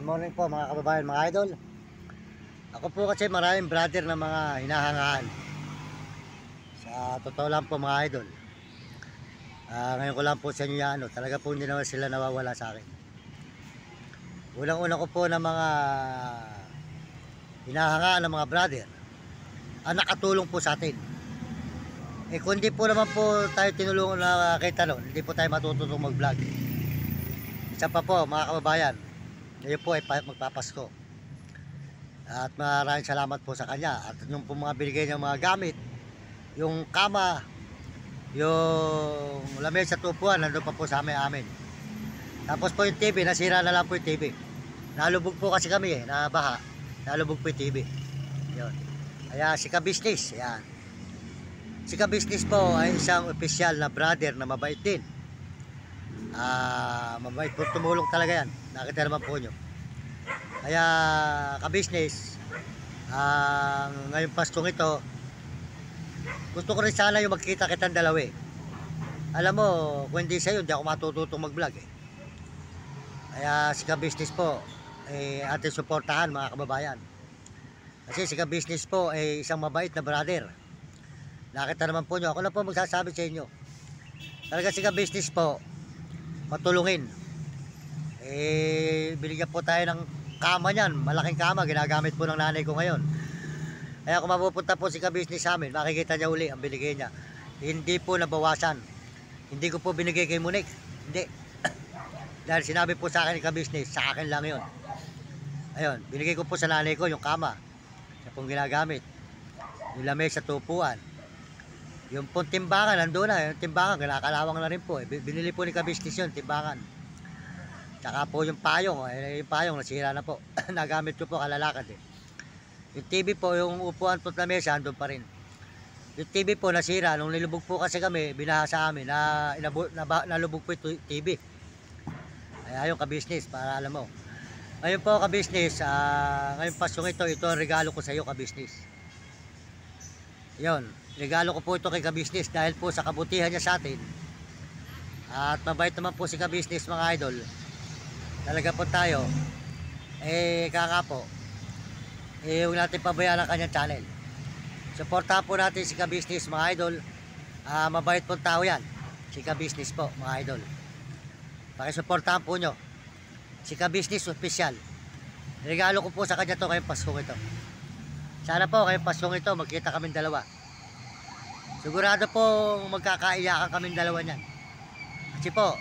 Good morning po mga kababayan, mga idol. Ako po kasi maraming brother na mga hinahangaan. Sa totoo lang po mga idol, ngayon ko lang po sa inyo yan, talaga po hindi naman sila nawawala sa akin. Unang-una ko po na mga hinahangaan ng mga brother ang nakatulong po sa atin. Kung hindi po naman po tayo tinulungan na kita nun, hindi po tayo matututong mag-vlog. Isa pa po mga kababayan, ngayon po ay magpapasko. At maraming salamat po sa kanya. At yung po mga binigay niyang mga gamit, yung kama, yung lamesa sa tupuan, nandun pa po sa amin. Tapos po yung TV, nasira na lang po yung TV. Nalubog po kasi kami nabaha. Nalubog po yung TV. Yun. Kaya si Ka-Business, yan. Si Ka-Business po ay isang opisyal na brother na mabait din. Mabait po, tumulong talaga yan. Nakita naman po nyo. Kaya Ka-Business, ngayong Paskong ito, gusto ko rin sana yung magkita kitang dalawa. Alam mo, kung hindi sa'yo, hindi ako matututong mag-vlog Kaya si Ka-Business po, ating suportahan mga kababayan. Kasi si Ka-Business po ay isang mabait na brother. Nakita naman po nyo, ako na po magsasabi sa inyo. Talaga si Ka-Business po, matulungin. Binigyan po tayo ng kama niyan, malaking kama, ginagamit po ng nanay ko ngayon. Kaya kung mapupunta po si Ka-Business sa amin, makikita niya uli ang binigay niya. Hindi po nabawasan. Hindi ko po binigay kay Monique. Hindi. Dahil sinabi po sa akin ni Ka-Business, sa akin lang yon. Ayun, binigay ko po sa nanay ko yung kama. Siya pong ginagamit. Yung lamesa sa tupuan. Yung pong timbangan, nandun na. Yung timbangan, kinakalawang na rin po. Binili po ni Ka-Business yun, timbangan. Tsaka po yung payong, yung payong nasira na po. Nagamit ko po kalalakad Yung TV po, yung upuan po na mesa, andun pa rin. Yung TV po nasira, nung nilubog po kasi kami, binaha sa amin, nalubog po yung TV. Ay, yung Ka-Business, para alam mo. Ngayon po Ka-Business, ngayon Paskong ito ang regalo ko sa iyo Ka-Business. Yun, regalo ko po ito kay Ka-Business dahil po sa kabutihan niya sa atin. At mabait naman po si Ka-Business mga idol. Talaga po tayo kaka po huwag natin pabayaan ang kanyang channel. Suportahan po natin si Ka-Business mga idol. Mabait po tao yan, si Ka-Business po mga idol. Pakisuportahan po nyo si Ka-Business official. Regalo ko po sa kanya to kayong Paskong ito. Sana po kayong Paskong ito magkita kaming dalawa. Sigurado po magkakaiyakan kaming dalawa niyan. Kasi po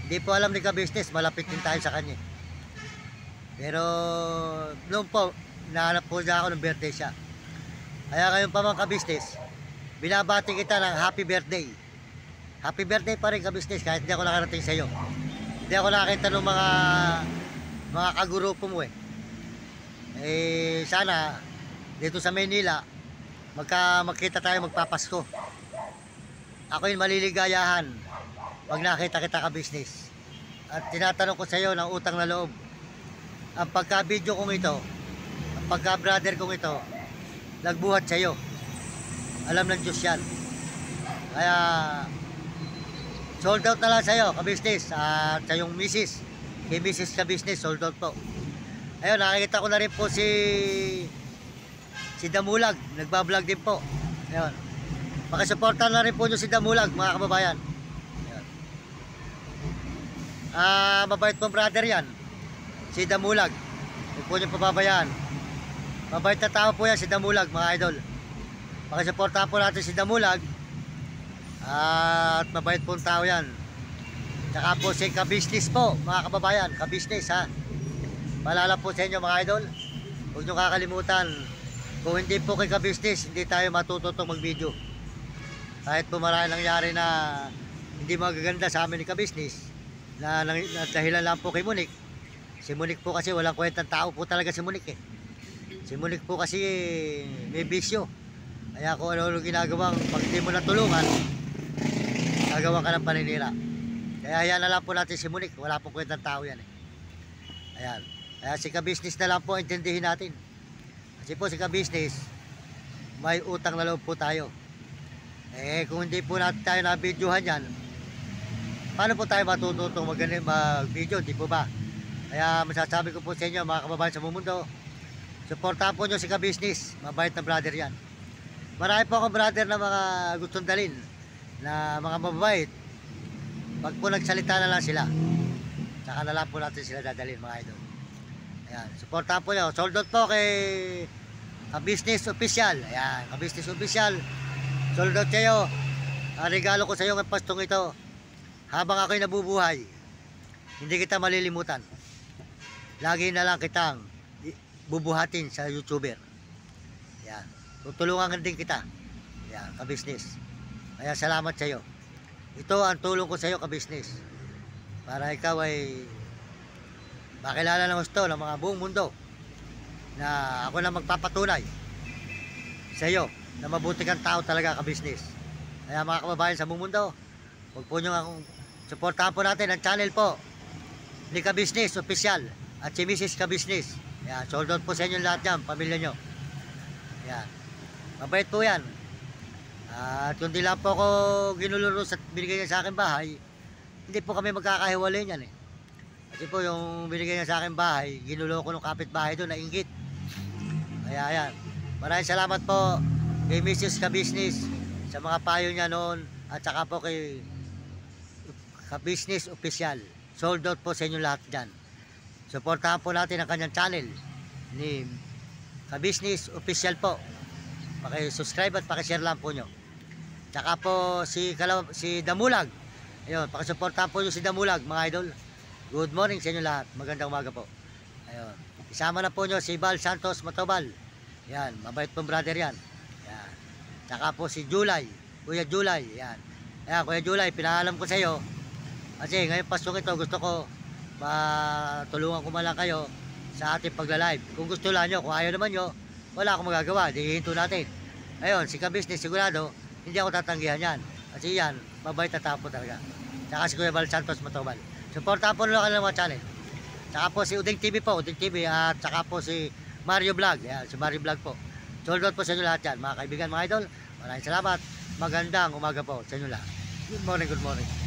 hindi po alam ni Ka-Business, malapit din tayo sa kanya. Pero noon po, nahanap po niya ako ng birthday siya. Kaya ngayon pa mga Ka-Business, binabati kita ng happy birthday. Happy birthday pa rin Ka-Business kahit hindi ako nakarating sa iyo. Hindi ako nakakita ng mga kagrupo mo sana dito sa Maynila magkita tayo magpapasko. Ako yung maliligayahan pag nakita kita Ka-Business. At tinatanong ko sa iyo ng utang na loob. Ang pagka-video kong ito, ang pagka-brother kong ito, nagbuhat sa iyo. Alam ng Diyos yan. Kaya sold out na lang sa iyo Ka-Business. At sa yung misis, kay Mrs. Ka-Business, sold out po. Ayun, nakikita ko na rin po si Damulag, nagbablog din po. Ayun. Pakisuportahan na rin po nyo si Damulag mga kababayan. Mabait pong brother yan, si Damulag. Huwag po nyo pababayaan. Mabait na tao po yan si Damulag mga idol. Pakisuportahan po natin si Damulag. At mabait pong tao yan. Tsaka po si Ka-Business po mga kababayan. Ka-Business Paalala po sa inyo mga idol, huwag nyo kakalimutan, kung hindi po kay Ka-Business, hindi tayo matututong mag-video. Kahit po marami nangyari na hindi magaganda sa amin ni Ka-Business, na dahilan lang po kay Monique. Si Monique po kasi walang kwentang tao po talaga si Monique Si Monique po kasi may bisyo. Kaya kung ano ginagawang pag hindi mo natulungan, gagawa ka ng paninira. Kaya yan na lang po natin si Monique, wala pong kwentang tao yan Ayan. Kaya si Ka-Business na lang po intindihin natin. Kasi po si Ka-Business, may utang na loob po tayo. Kung hindi po natin tayo na-videohan yan, paano po tayo matututong mag-video, di po ba? Kaya masasabi ko po sa inyo mga kababayan sa buong mundo, supportahan po nyo si Ka-Business, mabait na brother yan. Marami po akong brother na mga gustong dalin, na mga mababait. Pag po nagsalita na lang sila, saka na lang po natin sila dadalhin mga idol. Ayan, supportahan po nyo. Sold out po kay Ka-Business Official. Ayan, Ka-Business Official. Sold out kayo. Ang regalo ko sa iyo ng pastong ito, habang ako'y nabubuhay, hindi kita malilimutan. Lagi na lang kitang bubuhatin sa YouTuber. Yan. Tutulungan din kita. Yan, Ka-Business. Kaya salamat sa iyo. Ito ang tulong ko sa iyo, Ka-Business. Para ikaw ay makilala ng gusto ng mga buong mundo na ako na magpapatunay sa iyo na mabuti kang tao talaga, Ka-Business. Kaya mga kababayan sa buong mundo, huwag po nyo akong supportahan po natin ang channel po ni Ka-Business Official at si Mrs. Ka-Business. Yan, sold out po sa inyo lahat yan, pamilya nyo. Yan, mabait po yan. At kung di lang po ako ginuluro sa binigay niya sa akin bahay, hindi po kami magkakahiwalay niyan eh. Kasi po yung binigay niya sa akin bahay, ginulo ko ng kapitbahay doon na inggit. Kaya yan, maraming salamat po kay Mrs. Ka-Business sa mga payo niya noon, at saka po kay Ka-Business Official. Sold out po sa inyo lahat dyan. Supportahan po natin ang kanyang channel ni Ka-Business Official po. Paki-subscribe at paki-share lang po nyo. Tsaka po si Damulag. Ayun, paki-supportahan po nyo si Damulag mga idol. Good morning sa inyo lahat. Magandang umaga po. Ayun. Isama na po nyo si Val Santos Matobal. Yan, mabait pong brother yan. Yan. Tsaka po si July. Kuya July. Yan. Ayan, Kuya July, pinaalam ko sa iyo. Kasi ngayon pasok ito, gusto ko matulungan ko man lang kayo sa ating pagla-live. Kung gusto lang nyo, kung ayaw naman nyo, wala akong magagawa, di hihinto natin. Ayun, si Ka-Business, sigurado, hindi ako tatanggihan yan. Kasi yan, mabait na tapo talaga. Tsaka si Kuya Val Santos Matobal. Supportahan po nyo lang mga channel. Tsaka po si Uding TV po, Uding TV, at tsaka po si Mario Vlog. Yan, si Mario Vlog po. Sold out po sa inyo lahat yan, mga kaibigan, mga idol. Maraming salamat. Magandang umaga po sa inyo lahat. Good morning, good morning.